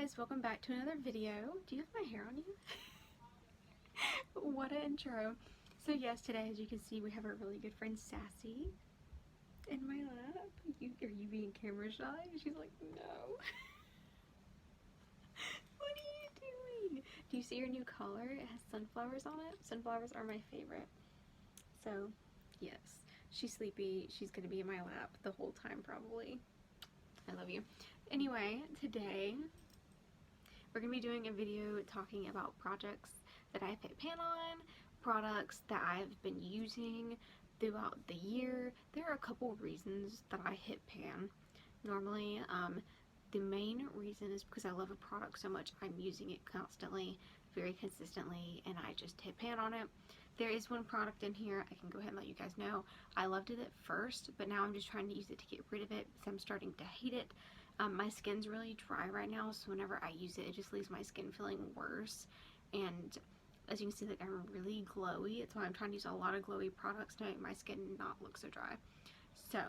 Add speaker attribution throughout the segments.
Speaker 1: guys, welcome back to another video. Do you have my hair on you? What an intro. So yes, today as you can see we have our really good friend Sassy in my lap. Are you being camera shy? She's like, no. What are you doing? Do you see her new collar? It has sunflowers on it. Sunflowers are my favorite. So yes, she's sleepy. She's gonna be in my lap the whole time probably. I love you. Anyway, today we're going to be doing a video talking about projects that I've hit pan on, products that I've been using throughout the year. There are a couple reasons that I hit pan. Normally, the main reason is because I love a product so much, I'm using it constantly, very consistently, and I just hit pan on it. There is one product in here, I can go ahead and let you guys know. I loved it at first, but now I'm just trying to use it to get rid of it because I'm starting to hate it. My skin's really dry right now, so whenever I use it, it just leaves my skin feeling worse. And as you can see, like, I'm really glowy. It's why I'm trying to use a lot of glowy products to make my skin not look so dry. So,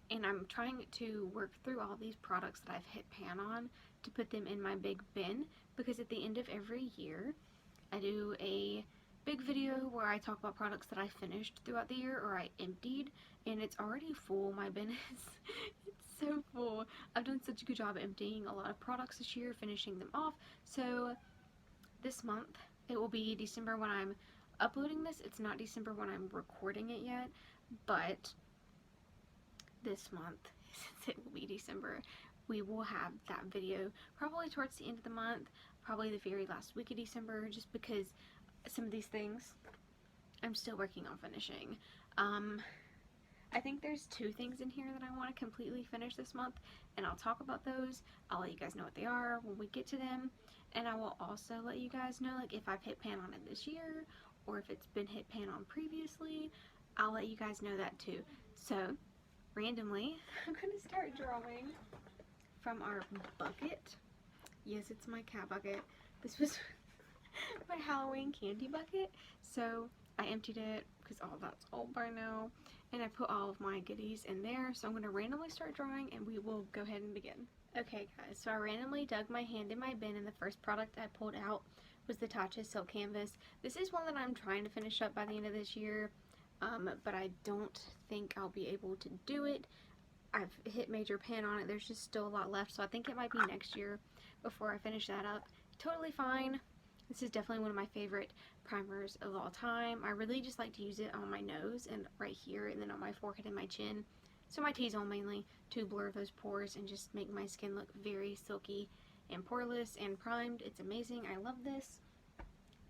Speaker 1: and I'm trying to work through all these products that I've hit pan on to put them in my big bin, because at the end of every year, I do a big video where I talk about products that I finished throughout the year or I emptied, and it's already full. My bin is it's so full. I've done such a good job emptying a lot of products this year, finishing them off. So this month, it will be December when I'm uploading this. It's not December when I'm recording it yet, but this month, since it will be December, we will have that video probably towards the end of the month, probably the very last week of December, just because some of these things I'm still working on finishing. I think there's two things in here that I want to completely finish this month, and I'll talk about those. I'll let you guys know what they are when we get to them, and I will also let you guys know, like, if I've hit pan on it this year or if it's been hit pan on previously. I'll let you guys know that too. So randomly, I'm gonna start drawing from our bucket. Yes, it's my cat bucket. This was my Halloween candy bucket, so I emptied it because all that's old by now, and I put all of my goodies in there. So I'm going to randomly start drawing and we will go ahead and begin. Okay guys, so I randomly dug my hand in my bin, and the first product I pulled out was the Tatcha Silk Canvas. This is one that I'm trying to finish up by the end of this year, but I don't think I'll be able to do it. I've hit major pan on it. There's just still a lot left, so I think it might be next year before I finish that up. Totally fine. This is definitely one of my favorite primers of all time. I really just like to use it on my nose and right here, and then on my forehead and my chin. So my T-zone mainly, to blur those pores and just make my skin look very silky and poreless and primed. It's amazing. I love this.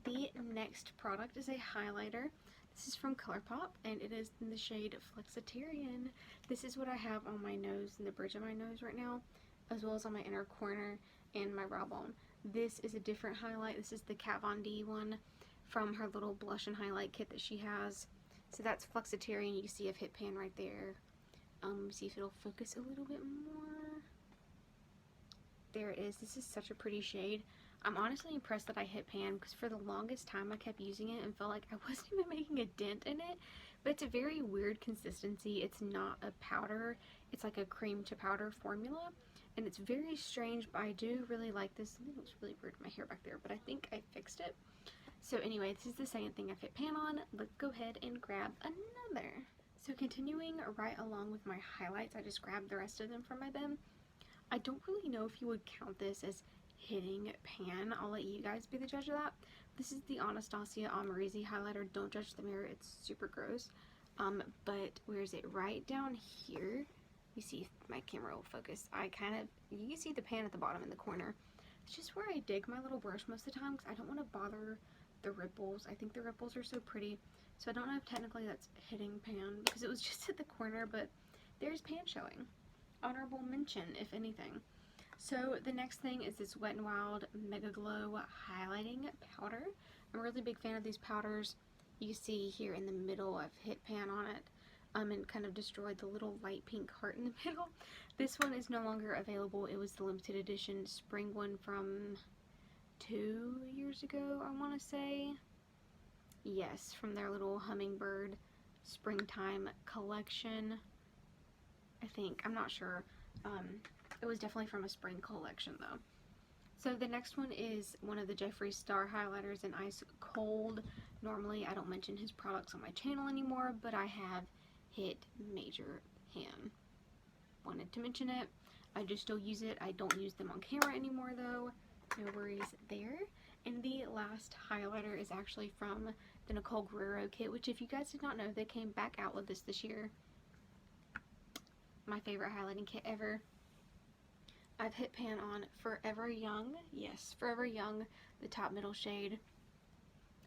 Speaker 1: The next product is a highlighter. This is from ColourPop, and it is in the shade Flexitarian. This is what I have on my nose and the bridge of my nose right now, as well as on my inner corner and my brow bone. This is a different highlight. This is the Kat Von D one from her little blush and highlight kit that she has. So that's Flexitarian. You can see I've hit pan right there. See if it'll focus a little bit more. There it is. This is such a pretty shade. I'm honestly impressed that I hit pan, because for the longest time I kept using it and felt like I wasn't even making a dent in it. But it's a very weird consistency. It's not a powder. It's like a cream to powder formula. And it's very strange, but I do really like this. It looks really weird in my hair back there, but I think I fixed it. So anyway, this is the second thing I've hit pan on. Let's go ahead and grab another. So continuing right along with my highlights, I just grabbed the rest of them from my bin. I don't really know if you would count this as hitting pan. I'll let you guys be the judge of that. This is the Anastasia Amorisi highlighter. Don't judge the mirror, it's super gross. But where is it? Right down here. You see if my camera will focus. You can see the pan at the bottom in the corner. It's just where I dig my little brush most of the time, because I don't want to bother the ripples. I think the ripples are so pretty. So I don't know if technically that's hitting pan, because it was just at the corner, but there's pan showing. Honorable mention, if anything. So the next thing is this Wet n Wild Mega Glow Highlighting Powder. I'm a really big fan of these powders. You see here in the middle, I've hit pan on it. And kind of destroyed the little light pink heart in the middle. This one is no longer available. It was the limited edition spring one from 2 years ago, I want to say. Yes, from their little hummingbird springtime collection, I think. I'm not sure. It was definitely from a spring collection though. So the next one is one of the Jeffree Star highlighters in Ice Cold. Normally I don't mention his products on my channel anymore, but I have hit major pan. Wanted to mention it. I do still use it. I don't use them on camera anymore though. No worries there. And the last highlighter is actually from the Nicole Guerrero kit, which if you guys did not know, they came back out with this year. My favorite highlighting kit ever. I've hit pan on Forever Young. Yes, Forever Young, the top middle shade.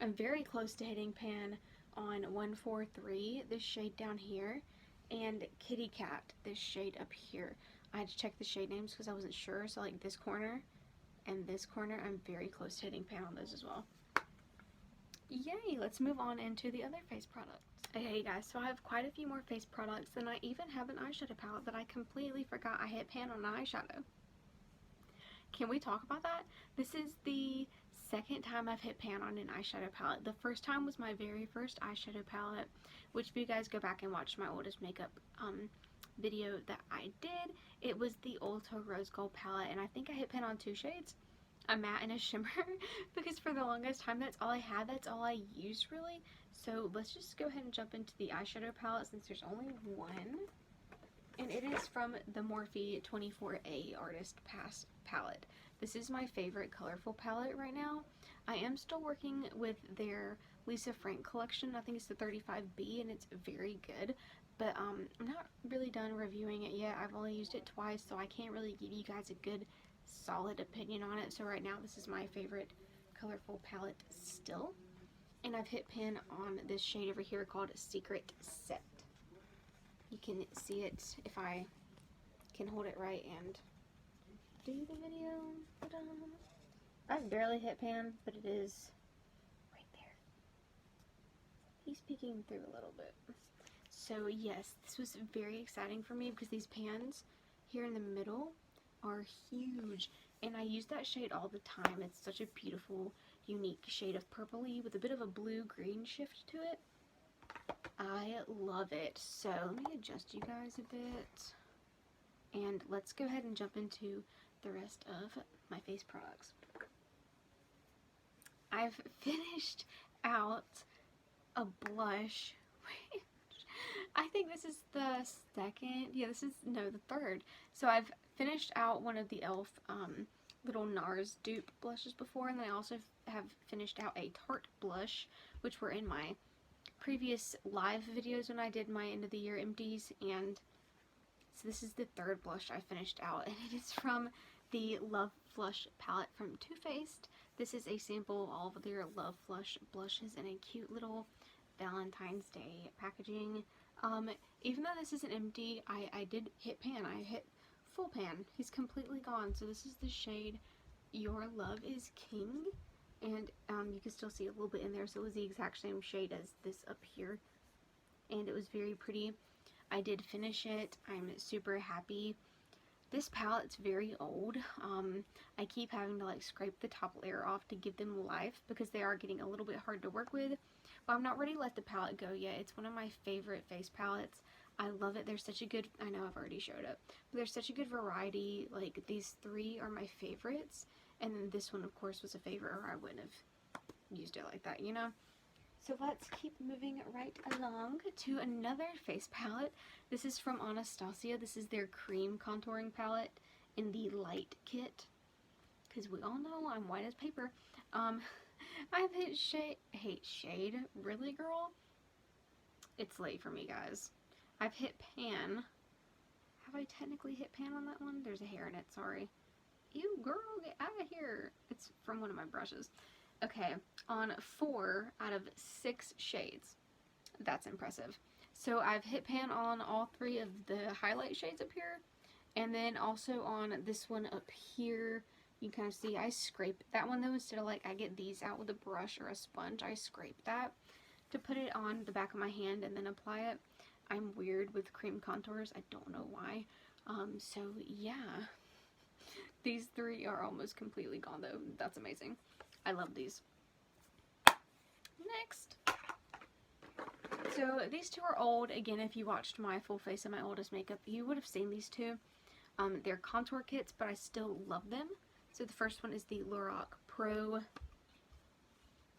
Speaker 1: I'm very close to hitting pan on 143, this shade down here, and Kitty Cat, this shade up here. I had to check the shade names because I wasn't sure, so like this corner and this corner, I'm very close to hitting pan on those as well. Yay, let's move on into the other face products. Okay guys, so I have quite a few more face products, and I even have an eyeshadow palette that I completely forgot I hit pan on an eyeshadow. Can we talk about that? This is the second time I've hit pan on an eyeshadow palette. The first time was my very first eyeshadow palette, which if you guys go back and watch my oldest makeup video that I did, it was the Ulta Rose Gold palette, and I think I hit pan on 2 shades, a matte and a shimmer, because for the longest time that's all I had, that's all I used really. So let's just go ahead and jump into the eyeshadow palette since there's only one, and it is from the Morphe 24A Artist Pass palette. This is my favorite colorful palette right now. I am still working with their Lisa Frank collection. I think it's the 35B, and it's very good, but I'm not really done reviewing it yet. I've only used it twice, so I can't really give you guys a good solid opinion on it. So right now this is my favorite colorful palette still, and I've hit pan on this shade over here called Secret Set. You can see it if I can hold it right and do the video. I've barely hit pan, but it is right there. He's peeking through a little bit. So yes, this was very exciting for me because these pans here in the middle are huge, and I use that shade all the time. It's such a beautiful, unique shade of purpley with a bit of a blue-green shift to it. I love it. So let me adjust you guys a bit, and let's go ahead and jump into the rest of my face products. I've finished out a blush. I think this is the second, yeah, this is, no, the third. So I've finished out one of the e.l.f. Little NARS dupe blushes before, and then I also have finished out a Tarte blush, which were in my previous live videos when I did my end of the year empties, and so this is the third blush I finished out, and it is from the Love Flush palette from Too Faced. This is a sample of all of their Love Flush blushes in a cute little Valentine's Day packaging. Even though this isn't empty, I did hit pan. I hit full pan. He's completely gone. So this is the shade Your Love is King, and you can still see a little bit in there, so it was the exact same shade as this up here, and it was very pretty. I did finish it. I'm super happy. This palette's very old. I keep having to like scrape the top layer off to give them life because they are getting a little bit hard to work with. But I'm not ready to let the palette go yet. It's one of my favorite face palettes. I love it. There's such a good, I know I've already showed it, but there's such a good variety. Like these three are my favorites, and then this one of course was a favorite, or I wouldn't have used it like that, you know? So let's keep moving right along to another face palette. This is from Anastasia. This is their cream contouring palette in the light kit, because we all know I'm white as paper. I've hit shade, really girl? It's late for me, guys. I've hit pan. Have I technically hit pan on that one? There's a hair in it, sorry. Ew, girl, get out of here. It's from one of my brushes. Okay, on 4 out of 6 shades. That's impressive. So I've hit pan on all 3 of the highlight shades up here, and then also on this one up here. You kind of see I scrape that one though. Instead of like I get these out with a brush or a sponge, I scrape that to put it on the back of my hand and then apply it. I'm weird with cream contours. I don't know why. So yeah, these 3 are almost completely gone though. That's amazing. I love these. Next. So these 2 are old. Again, if you watched my full face of my oldest makeup, you would have seen these 2. They're contour kits, but I still love them. So the first one is the Lorac Pro.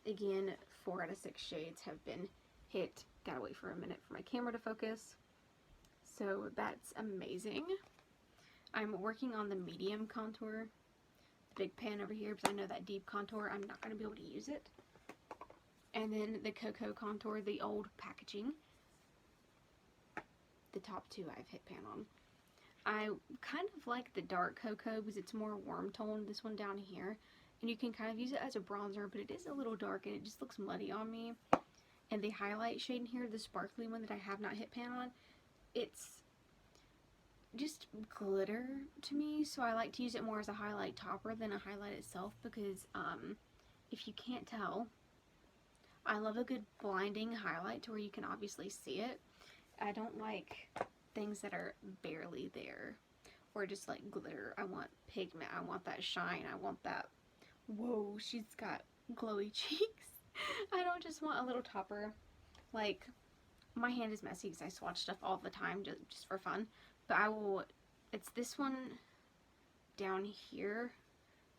Speaker 1: Again, 4 out of 6 shades have been hit. Gotta wait for a minute for my camera to focus. So that's amazing. I'm working on the medium contour, the big pan over here, because I know that deep contour, I'm not going to be able to use it. And then the Cocoa contour, the old packaging. The top 2 I've hit pan on. I kind of like the dark cocoa because it's more warm tone, this one down here. And you can kind of use it as a bronzer, but it is a little dark and it just looks muddy on me. And the highlight shade in here, the sparkly one that I have not hit pan on, it's just glitter to me. So I like to use it more as a highlight topper than a highlight itself because, if you can't tell, I love a good blinding highlight to where you can obviously see it. I don't like things that are barely there or just like glitter. I want pigment. I want that shine. I want that, whoa, she's got glowy cheeks. I don't just want a little topper. Like, my hand is messy because I swatch stuff all the time just for fun. But I will, it's this one down here.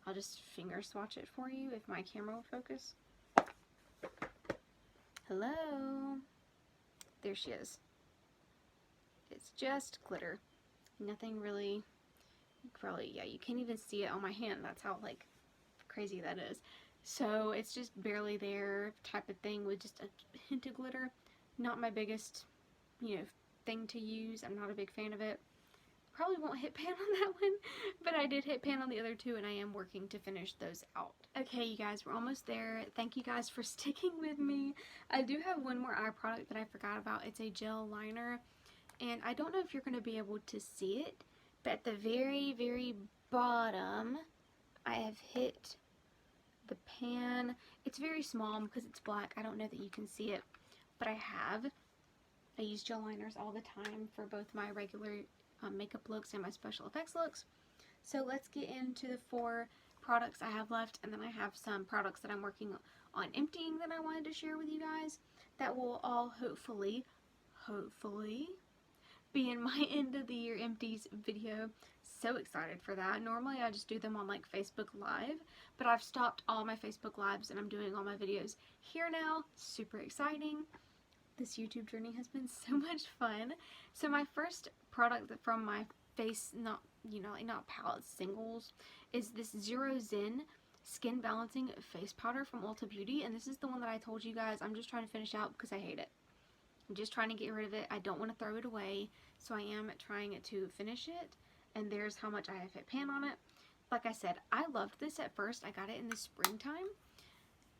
Speaker 1: I'll just finger swatch it for you if my camera will focus. Hello. There she is. It's just glitter. Nothing really, probably, yeah, you can't even see it on my hand. That's how, like, crazy that is. So it's just barely there type of thing with just a hint of glitter. Not my biggest, you know, thing to use. I'm not a big fan of it. Probably won't hit pan on that one, but I did hit pan on the other 2 and I am working to finish those out. Okay, you guys, we're almost there. Thank you guys for sticking with me. I do have one more eye product that I forgot about. It's a gel liner. And I don't know if you're going to be able to see it, but at the very, very bottom, I have hit the pan. It's very small because it's black. I don't know that you can see it, but I have. I use gel liners all the time for both my regular makeup looks and my special effects looks. So let's get into the 4 products I have left, and then I have some products that I'm working on emptying that I wanted to share with you guys that will all hopefully be in my end of the year empties video. So excited for that. Normally I just do them on like Facebook Live, but I've stopped all my Facebook Lives and I'm doing all my videos here now. Super exciting. This YouTube journey has been so much fun. So my first product from my face, not palette singles, is this Zero Zen Skin Balancing Face Powder from Ulta Beauty, and this is the one that I told you guys I'm just trying to finish out because I hate it. I'm just trying to get rid of it. I don't want to throw it away, so I am trying to finish it, and there's how much I have hit pan on it. Like I said, I loved this at first. I got it in the springtime,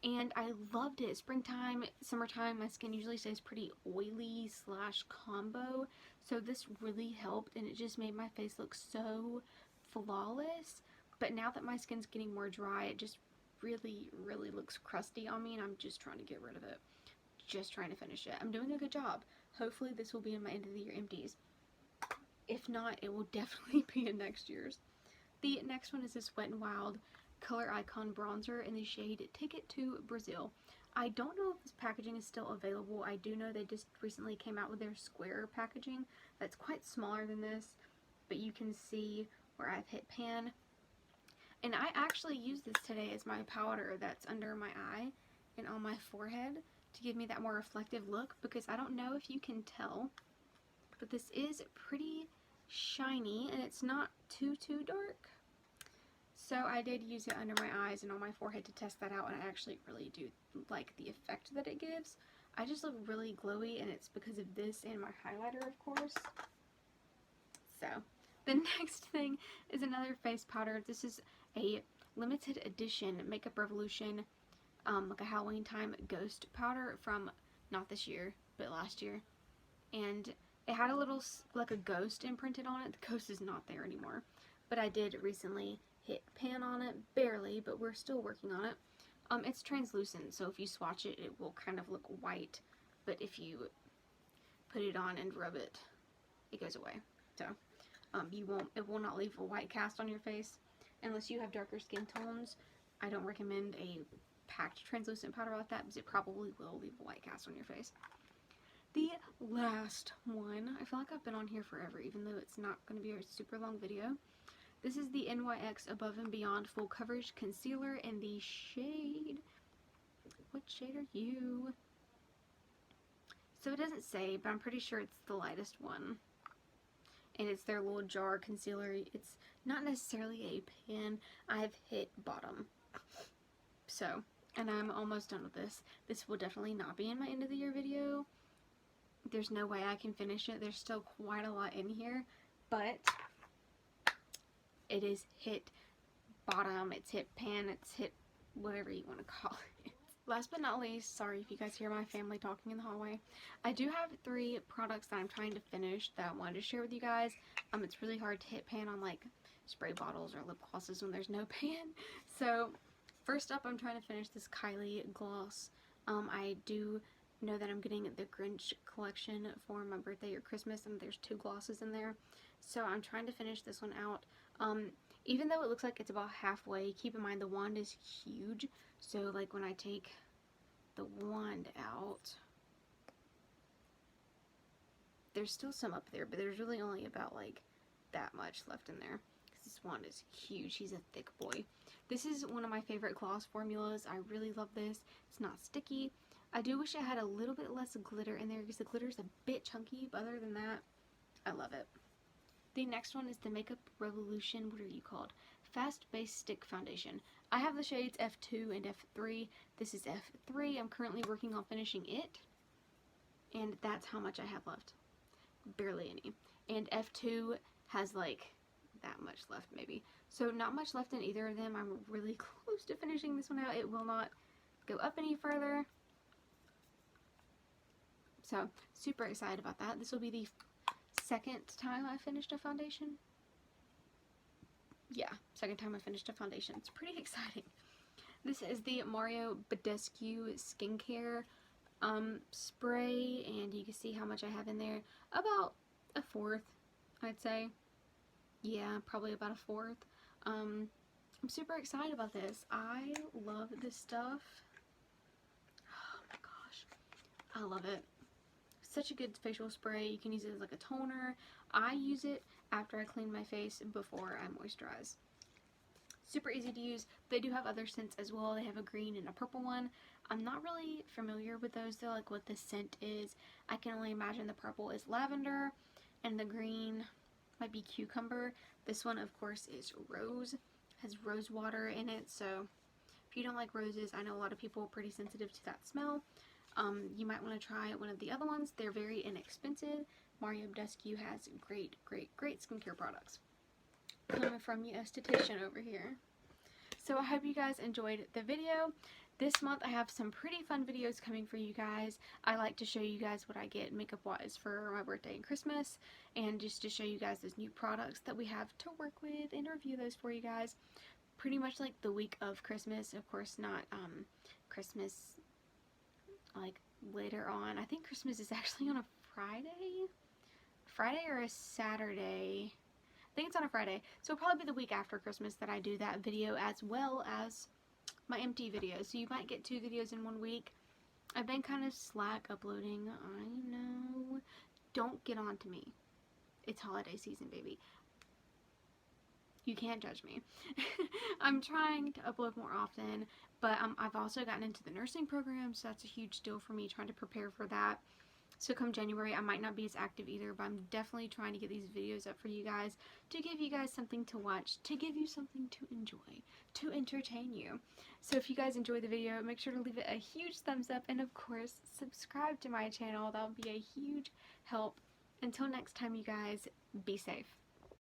Speaker 1: and I loved it. Springtime, summertime, my skin usually stays pretty oily / combo, so this really helped, and it just made my face look so flawless. But now that my skin's getting more dry, it just really, really looks crusty on me, and I'm just trying to get rid of it. Just trying to finish it. I'm doing a good job. Hopefully this will be in my end of the year empties. If not, it will definitely be in next year's. The next one is this Wet n Wild Color Icon Bronzer in the shade Ticket to Brazil. I don't know if this packaging is still available. I do know they just recently came out with their square packaging that's quite smaller than this, but you can see where I've hit pan. And I actually used this today as my powder that's under my eye and on my forehead to give me that more reflective look, because I don't know if you can tell, but this is pretty shiny and it's not too dark. So I did use it under my eyes and on my forehead to test that out, and I actually really do like the effect that it gives. I just look really glowy, and it's because of this and my highlighter, of course. So the next thing is another face powder. This is a limited edition Makeup Revolution like a Halloween time ghost powder from not this year but last year, and it had a little like a ghost imprinted on it. The ghost is not there anymore, but I did recently hit pan on it, barely, but we're still working on it. It's translucent, so if you swatch it, it will kind of look white, but if you put it on and rub it, it goes away. So it will not leave a white cast on your face unless you have darker skin tones. I don't recommend a packed translucent powder like that because it probably will leave a white cast on your face. The last one, I feel like I've been on here forever even though it's not going to be a super long video. This is the NYX Above and Beyond Full Coverage Concealer in the shade... What shade are you? So it doesn't say, but I'm pretty sure it's the lightest one. And it's their little jar concealer. It's not necessarily a pan. I've hit bottom. So, and I'm almost done with this. This will definitely not be in my end of the year video. There's no way I can finish it. There's still quite a lot in here. But it is hit bottom. It's hit pan. It's hit whatever you want to call it. Last but not least, sorry if you guys hear my family talking in the hallway, I do have 3 products that I'm trying to finish that I wanted to share with you guys. It's really hard to hit pan on like spray bottles or lip glosses when there's no pan. So first up, I'm trying to finish this Kylie gloss. I do know that I'm getting the Grinch collection for my birthday or Christmas, and there's 2 glosses in there. So I'm trying to finish this one out. Even though it looks like it's about halfway, keep in mind the wand is huge. So like when I take the wand out, there's still some up there, but there's really only about like that much left in there. Because this wand is huge. He's a thick boy. This is one of my favorite gloss formulas. I really love this. It's not sticky. I do wish it had a little bit less glitter in there because the glitter is a bit chunky, but other than that, I love it. The next one is the Makeup Revolution, what are you called? Fast Base Stick Foundation. I have the shades F2 and F3. This is F3. I'm currently working on finishing it. And that's how much I have left. Barely any. And F2 has like that much left maybe. So not much left in either of them. I'm really close to finishing this one out. It will not go up any further. So super excited about that. This will be the second time I finished a foundation. Yeah, second time I finished a foundation. It's pretty exciting. This is the Mario Badescu Skincare spray, and you can see how much I have in there. About a 1/4, I'd say. Yeah, probably about a 1/4. I'm super excited about this. I love this stuff. Oh my gosh. I love it. Such a good facial spray. You can use it as like a toner. I use it after I clean my face before I moisturize. Super easy to use. They do have other scents as well. They have a green and a purple one. I'm not really familiar with those though, like what the scent is. I can only imagine the purple is lavender and the green might be cucumber. This one of course is rose. Has rose water in it, so if you don't like roses, I know a lot of people are pretty sensitive to that smell. You might want to try one of the other ones. They're very inexpensive. Mario Badescu has great skincare products. Coming from the esthetician over here. So I hope you guys enjoyed the video. This month I have some pretty fun videos coming for you guys. I like to show you guys what I get makeup wise for my birthday and Christmas, and just to show you guys those new products that we have to work with and review those for you guys. Pretty much like the week of Christmas, of course not Christmas like later on. I think Christmas is actually on a Friday or a Saturday. I think it's on a Friday, so it'll probably be the week after Christmas that I do that video, as well as my empty videos. So you might get 2 videos in 1 week. I've been kind of slack uploading. I know. Don't get on to me. It's holiday season, baby. You can't judge me. I'm trying to upload more often, but I've also gotten into the nursing program, so that's a huge deal for me, trying to prepare for that. So come January, I might not be as active either, but I'm definitely trying to get these videos up for you guys, to give you guys something to watch, to give you something to enjoy, to entertain you. So if you guys enjoyed the video, make sure to leave it a huge thumbs up, and of course, subscribe to my channel. That would be a huge help. Until next time, you guys, be safe.